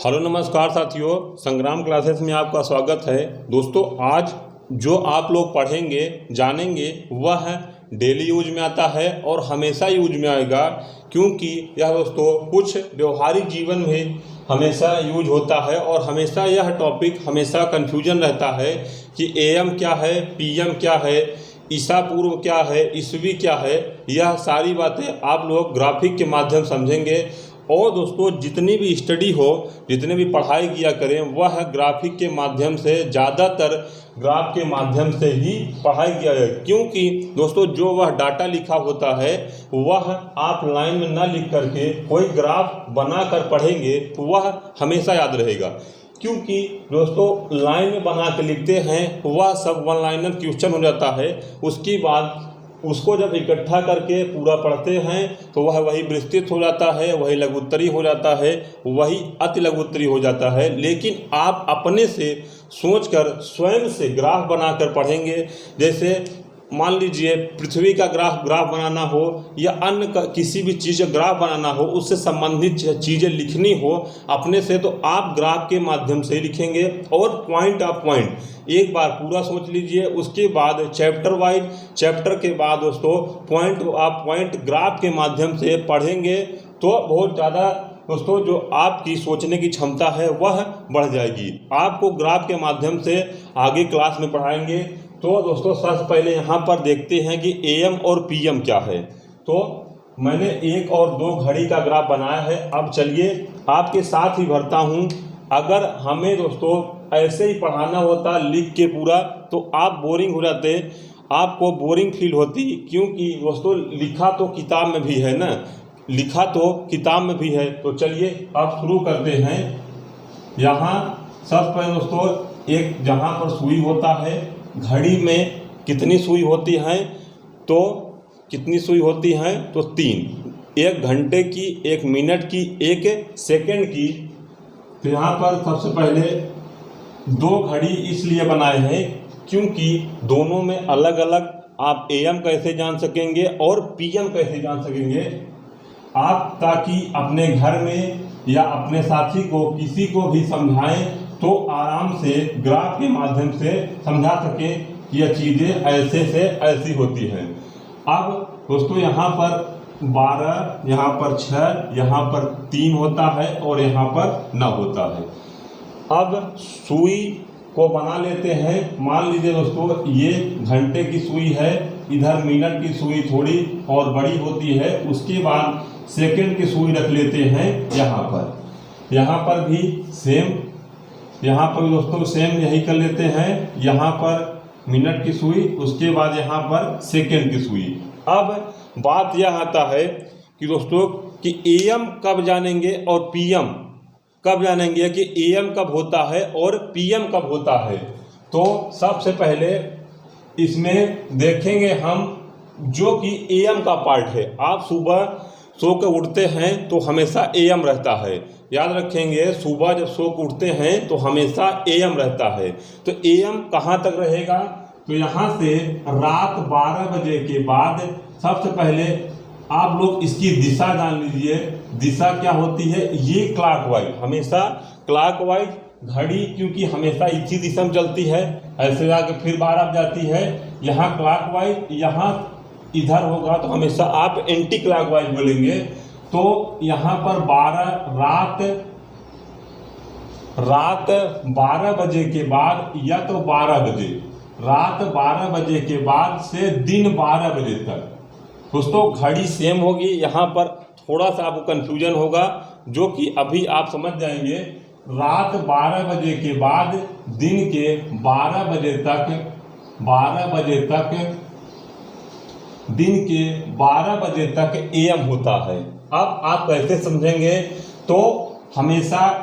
Hello नमस्कार साथियों, संग्राम क्लासेस में आपका स्वागत है। दोस्तों, आज जो आप लोग पढ़ेंगे जानेंगे वह डेली यूज में आता है और हमेशा यूज में आएगा, क्योंकि यह दोस्तों कुछ व्यवहारिक जीवन में हमेशा यूज होता है और हमेशा यह टॉपिक हमेशा कन्फ्यूजन रहता है कि एएम क्या है, पीएम क्या है, ईसा पूर्व क्या है, ईसवी क्या है। यह सारी बातें आप लोग ग्राफिक के माध्यम समझेंगे। और दोस्तों, जितनी भी स्टडी हो, जितने भी पढ़ाई किया करें, वह ग्राफिक के माध्यम से, ज़्यादातर ग्राफ के माध्यम से ही पढ़ाई किया जाए, क्योंकि दोस्तों जो वह डाटा लिखा होता है वह आप लाइन में ना लिख करके कोई ग्राफ बना कर पढ़ेंगे तो वह हमेशा याद रहेगा। क्योंकि दोस्तों लाइन में बना के लिखते हैं वह सब वन लाइनर क्वेश्चन हो जाता है। उसके बाद उसको जब इकट्ठा करके पूरा पढ़ते हैं तो वह वही विस्तृत हो जाता है, वही लघुत्तरी हो जाता है, वही अति लघुत्तरी हो जाता है। लेकिन आप अपने से सोचकर स्वयं से ग्राफ बनाकर पढ़ेंगे। जैसे मान लीजिए पृथ्वी का ग्राफ बनाना हो या अन्य किसी भी चीज़ का ग्राफ बनाना हो, उससे संबंधित चीज़ें लिखनी हो अपने से, तो आप ग्राफ के माध्यम से लिखेंगे। और पॉइंट ऑफ पॉइंट एक बार पूरा सोच लीजिए, उसके बाद चैप्टर वाइज, चैप्टर के बाद दोस्तों पॉइंट ऑफ पॉइंट ग्राफ के माध्यम से पढ़ेंगे तो बहुत ज़्यादा दोस्तों जो आपकी सोचने की क्षमता है वह बढ़ जाएगी। आपको ग्राफ के माध्यम से आगे क्लास में पढ़ाएंगे। तो दोस्तों सबसे पहले यहाँ पर देखते हैं कि एएम और पीएम क्या है। तो मैंने 1 और 2 घड़ी का ग्राफ बनाया है। अब चलिए आपके साथ ही भरता हूँ। अगर हमें दोस्तों ऐसे ही पढ़ाना होता लिख के पूरा, तो आप बोरिंग हो जाते, आपको बोरिंग फील होती, क्योंकि दोस्तों लिखा तो किताब में भी है ना, लिखा तो किताब में भी है। तो चलिए अब शुरू करते हैं। यहाँ सबसे पहले दोस्तों एक जहाँ पर सुई होता है, घड़ी में कितनी सुई होती हैं, तो कितनी सुई होती हैं तो 3, 1 घंटे की, 1 मिनट की, 1 सेकंड की। तो यहाँ पर सबसे पहले 2 घड़ी इसलिए बनाए हैं क्योंकि दोनों में अलग अलग आप एएम कैसे जान सकेंगे और पीएम कैसे जान सकेंगे आप, ताकि अपने घर में या अपने साथी को किसी को भी समझाएं तो आराम से ग्राफ के माध्यम से समझा सके कि यह चीज़ें ऐसे से ऐसी होती हैं। अब दोस्तों यहाँ पर 12, यहाँ पर 6, यहाँ पर 3 होता है और यहाँ पर 9 होता है। अब सुई को बना लेते हैं। मान लीजिए दोस्तों ये घंटे की सुई है, इधर मिनट की सुई थोड़ी और बड़ी होती है। उसके बाद सेकंड की सुई रख लेते हैं यहाँ पर। यहाँ पर भी सेम, यहाँ पर दोस्तों सेम यही कर लेते हैं। यहाँ पर मिनट की सुई, उसके बाद यहाँ पर सेकंड की सुई। अब बात यह आता है कि दोस्तों कि एएम कब जानेंगे और पीएम कब जानेंगे, कि एएम कब होता है और पीएम कब होता है। तो सबसे पहले इसमें देखेंगे हम जो कि एएम का पार्ट है। आप सुबह सो कर उठते हैं तो हमेशा एएम रहता है, याद रखेंगे। सुबह जब सो कर उठते हैं तो हमेशा एएम रहता है। तो एएम कहाँ तक रहेगा, तो यहाँ से रात 12 बजे के बाद सबसे पहले आप लोग इसकी दिशा जान लीजिए। दिशा क्या होती है, ये क्लॉकवाइज, हमेशा क्लॉकवाइज घड़ी, क्योंकि हमेशा इसी दिशा में चलती है, ऐसे जाकर फिर 12 जाती है। यहाँ क्लॉकवाइज, यहाँ इधर होगा तो हमेशा आप एंटी क्लॉकवाइज बोलेंगे। तो यहाँ पर 12 रात 12 बजे के बाद, या तो 12 बजे, रात 12 बजे के बाद से दिन 12 बजे तक। दोस्तों घड़ी सेम होगी, यहाँ पर थोड़ा सा आपको कन्फ्यूजन होगा जो कि अभी आप समझ जाएंगे। रात 12 बजे के बाद दिन के 12 बजे तक, 12 बजे तक, दिन के 12 बजे तक एएम होता है। अब आप कैसे समझेंगे, तो हमेशा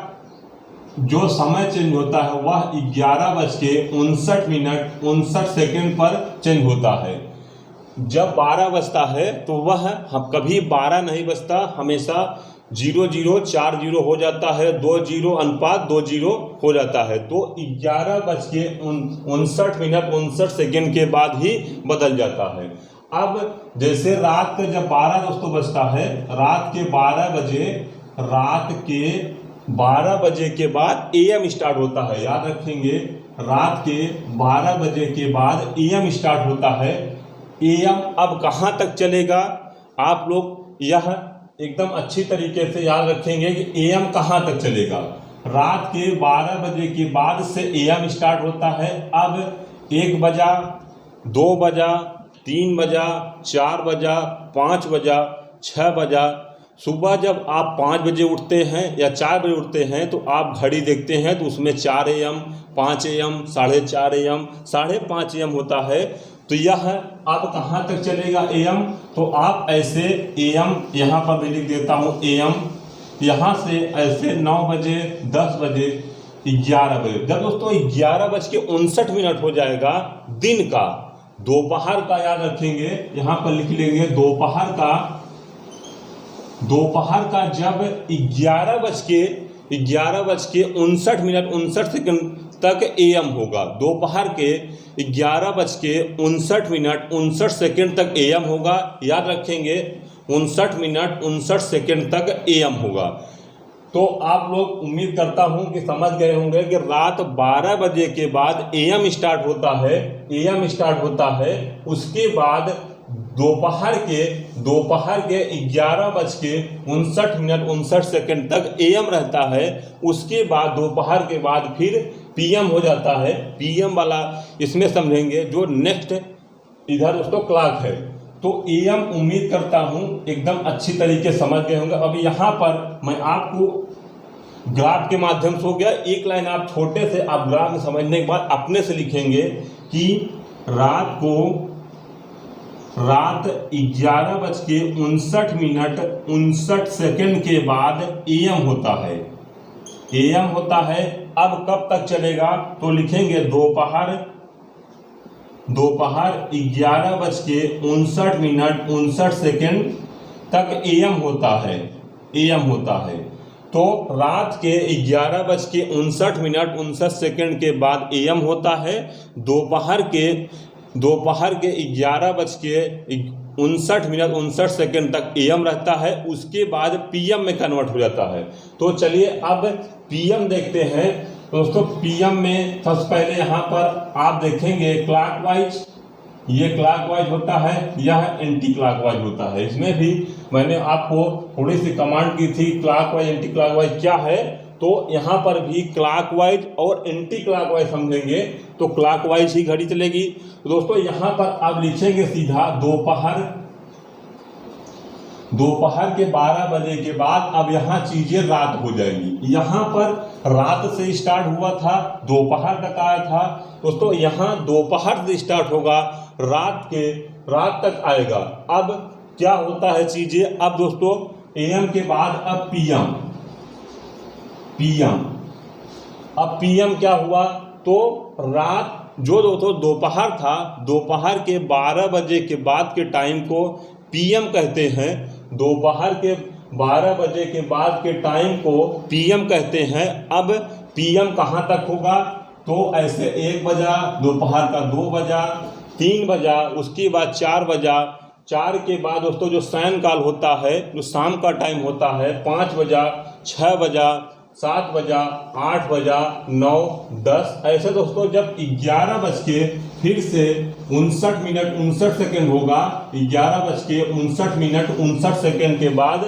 जो समय चेंज होता है वह 11:59 पर चेंज होता है। जब 12 बजता है तो वह कभी 12 नहीं बजता, हमेशा 0040 हो जाता है, 20:20 हो जाता है। तो 11:59 के बाद ही बदल जाता है। अब जैसे रात जब 12 दोस्तों बजता है, रात के 12 बजे, रात के 12 बजे के बाद AM स्टार्ट होता है। याद रखेंगे, रात के 12 बजे के बाद AM स्टार्ट होता है। AM अब कहाँ तक चलेगा, आप लोग यह एकदम अच्छी तरीके से याद रखेंगे कि AM कहाँ तक चलेगा। रात के 12 बजे के बाद से AM स्टार्ट होता है। अब 1 बजा, 2 बजा, 3 बजा, 4 बजा, 5 बजा, 6 बजा। सुबह जब आप 5 बजे उठते हैं या 4 बजे उठते हैं तो आप घड़ी देखते हैं तो उसमें 4 AM, 5 AM, 4:30 AM, 5:30 AM होता है। तो यह अब कहाँ तक चलेगा AM, तो आप ऐसे AM यहाँ पर मैं लिख देता हूँ AM, यहाँ से ऐसे 9 बजे, 10 बजे, 11 बजे। जब दोस्तों 11:59 हो जाएगा दिन का, दोपहर का याद रखेंगे, यहाँ पर लिख लेंगे दोपहर का जब 11:59 तक AM होगा, दोपहर के 11:59 तक AM होगा। याद रखेंगे 59:59 तक AM होगा। तो आप लोग उम्मीद करता हूं कि समझ गए होंगे कि रात 12 बजे के बाद AM स्टार्ट होता है, उसके बाद दोपहर के 11:59 तक AM रहता है। उसके बाद दोपहर के बाद फिर PM हो जाता है। PM वाला इसमें समझेंगे जो नेक्स्ट इधर दोस्तों क्लॉक है। तो AM उम्मीद करता हूं एकदम अच्छी तरीके समझ गए होंगे। अब यहाँ पर मैं आपको ग्राफ के माध्यम से हो गया, एक लाइन आप छोटे से आप ग्राफ में समझने के बाद अपने से लिखेंगे कि रात 11:59 के बाद AM होता है। अब कब तक चलेगा, तो लिखेंगे दोपहर 11:59 तक AM होता है। तो रात के 11:59 के बाद AM होता है। दोपहर के 11:59 तक AM रहता है। उसके बाद PM में कन्वर्ट हो जाता है। तो चलिए अब PM देखते हैं। दोस्तों PM में सबसे पहले यहाँ पर आप देखेंगे क्लॉकवाइज, ये क्लॉकवाइज होता है, यह एंटी क्लॉकवाइज होता है। इसमें भी मैंने आपको थोड़ी सी कमांड की थी, क्लॉकवाइज एंटी क्लॉकवाइज क्या है। तो यहाँ पर भी क्लॉकवाइज और एंटी क्लॉकवाइज समझेंगे तो क्लॉकवाइज ही घड़ी चलेगी। तो दोस्तों यहाँ पर आप लिखेंगे सीधा दोपहर के 12 बजे के बाद अब यहाँ चीजें रात हो जाएगी। यहाँ पर रात से स्टार्ट हुआ था, दोपहर तक आया था। दोस्तों यहाँ दोपहर से स्टार्ट होगा, रात तक आएगा। अब क्या होता है चीजें, अब दोस्तों AM के बाद अब PM। अब PM क्या हुआ, तो रात जो दोस्तों दोपहर था, दोपहर के 12 बजे के बाद के टाइम को PM कहते हैं। दोपहर के 12 बजे के बाद के टाइम को PM कहते हैं। अब PM कहाँ तक होगा, तो ऐसे 1 बजा, दोपहर का 2 बजा, 3 बजा, उसके बाद 4 बजा, 4 के बाद दोस्तों जो सायंकाल होता है, जो शाम का टाइम होता है, 5 बजा, 6 बजा, 7 बजा, 8 बजा, 9, 10। ऐसे दोस्तों जब 11 बज के फिर से 59:59 होगा, 11:59 के बाद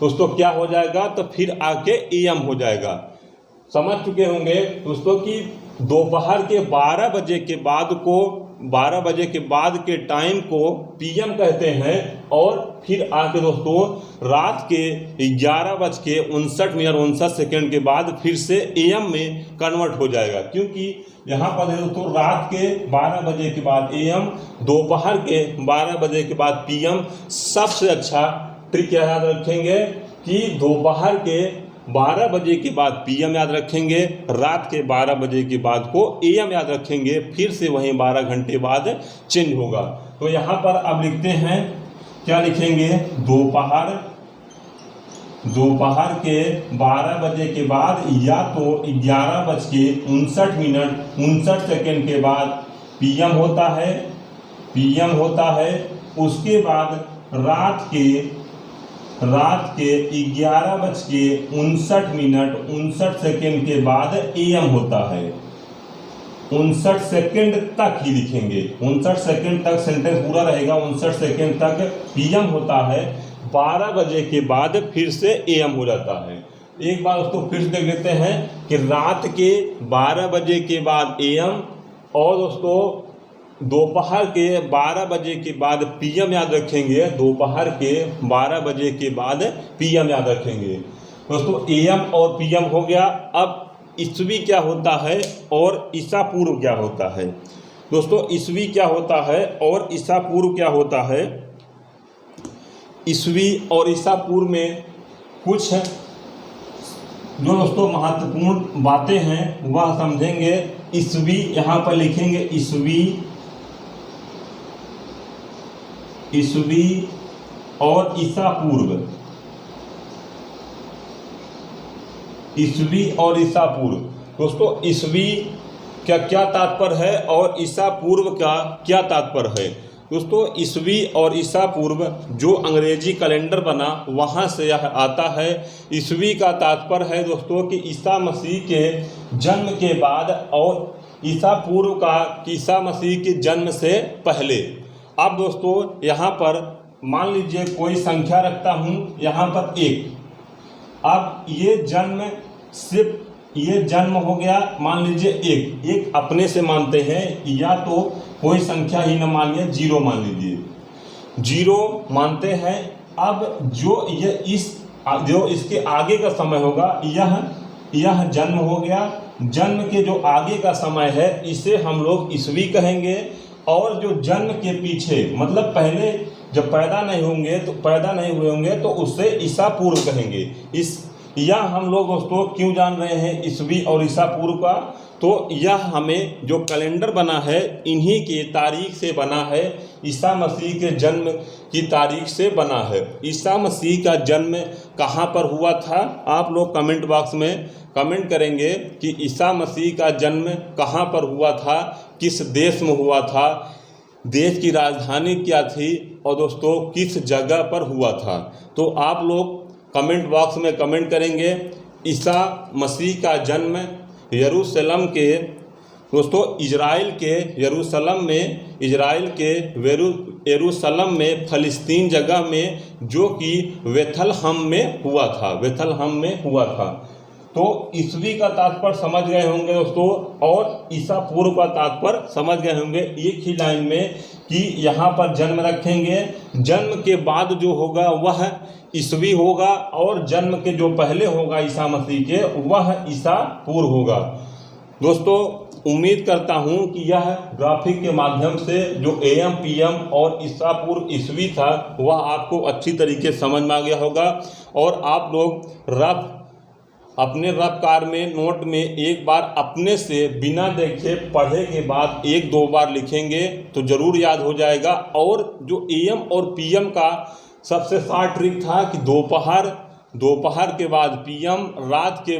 दोस्तों क्या हो जाएगा, तो फिर आके AM हो जाएगा। समझ चुके होंगे दोस्तों कि दोपहर के 12 बजे के बाद के टाइम को PM कहते हैं। और फिर आके दोस्तों रात के 11:59 के बाद फिर से AM में कन्वर्ट हो जाएगा। क्योंकि यहाँ पर दोस्तों रात के 12 बजे के बाद AM, दोपहर के 12 बजे के बाद PM। सबसे अच्छा ट्रिक याद रखेंगे कि दोपहर के 12 बजे के बाद PM याद रखेंगे, रात के 12 बजे के बाद को AM याद रखेंगे, फिर से वहीं 12 घंटे बाद चेंज होगा। तो यहाँ पर अब लिखते हैं, क्या लिखेंगे, दोपहर के 12 बजे के बाद या तो 11:59 के बाद PM होता है। उसके बाद रात के रात के 11:59 के बाद AM होता है। 59 सेकंड तक ही लिखेंगे, 59 सेकंड तक सेंटेंस पूरा रहेगा, 59 सेकंड तक PM होता है। 12 बजे के बाद फिर से AM हो जाता है। एक बार उसको फिर से देख लेते हैं कि रात के 12 बजे के बाद AM और दोस्तों दोपहर के 12 बजे के बाद PM याद रखेंगे। दोपहर के 12 बजे के बाद PM याद रखेंगे। दोस्तों AM और PM हो गया। अब ईस्वी क्या होता है और ईसा पूर्व क्या होता है। दोस्तों ईस्वी क्या होता है और ईसा पूर्व क्या होता है। ईस्वी और ईसा पूर्व में कुछ जो दोस्तों महत्वपूर्ण बातें हैं वह समझेंगे। ईस्वी यहाँ पर लिखेंगे, ईस्वी और ईसा पूर्व। ईस्वी और ईसा पूर्व। दोस्तों ईस्वी का क्या तात्पर्य है और ईसा पूर्व का क्या तात्पर्य है। दोस्तों ईस्वी और ईसा पूर्व जो अंग्रेजी कैलेंडर बना वहाँ से यह आता है। ईस्वी का तात्पर्य है दोस्तों कि ईसा मसीह के जन्म के बाद, और ईसा पूर्व का ईसा मसीह के जन्म से पहले। अब दोस्तों यहाँ पर मान लीजिए कोई संख्या रखता हूँ, यहाँ पर 1। अब ये जन्म सिर्फ ये जन्म हो गया, मान लीजिए 1 अपने से मानते हैं, या तो कोई संख्या ही न मानिए, 0 मान लीजिए, 0 मानते हैं। अब जो इसके आगे का समय होगा यह जन्म हो गया। जन्म के जो आगे का समय है इसे हम लोग ईस्वी कहेंगे। और जो जन्म के पीछे मतलब पहले जब पैदा नहीं हुए होंगे तो उससे ईसा पूर्व कहेंगे। यह हम लोग दोस्तों क्यों जान रहे हैं ईस्वी और ईसा पूर्व का, तो यह हमें जो कैलेंडर बना है इन्हीं की तारीख से बना है। ईसा मसीह के जन्म की तारीख से बना है। ईसा मसीह का जन्म कहाँ पर हुआ था, आप लोग कमेंट बॉक्स में कमेंट करेंगे कि ईसा मसीह का जन्म कहाँ पर हुआ था, किस देश में हुआ था, देश की राजधानी क्या थी, और दोस्तों किस जगह पर हुआ था। तो आप लोग कमेंट बॉक्स में कमेंट करेंगे। ईसा मसीह का जन्म यरूशलेम के दोस्तों इजराइल के यरूशलेम में फ़लस्तीन जगह में, जो कि बेथलहम में हुआ था। तो ईस्वी का तात्पर्य समझ गए होंगे दोस्तों, और ईसा पूर्व का तात्पर्य समझ गए होंगे एक ही लाइन में कि यहाँ पर जन्म रखेंगे। जन्म के बाद जो होगा वह ईस्वी होगा, और जन्म के जो पहले होगा ईसा मसीह के वह ईसा पूर्व होगा। दोस्तों उम्मीद करता हूँ कि यह ग्राफिक के माध्यम से जो AM PM और ईसा पूर्व ईस्वी था वह आपको अच्छी तरीके समझ में आ गया होगा। और आप लोग अपने रफ कार में नोट में एक बार अपने से बिना देखे पढ़े के बाद 1-2 बार लिखेंगे तो ज़रूर याद हो जाएगा। और जो AM और PM का सबसे शॉर्ट ट्रिक था कि दोपहर के बाद PM, रात के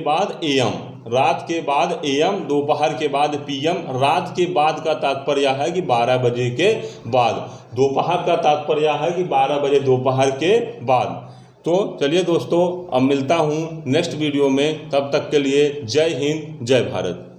बाद AM, दोपहर के बाद PM। रात के बाद का तात्पर्य है कि 12 बजे के बाद, दोपहर का तात्पर्य है कि 12 बजे दोपहर के बाद। तो चलिए दोस्तों अब मिलता हूँ नेक्स्ट वीडियो में, तब तक के लिए जय हिंद जय भारत।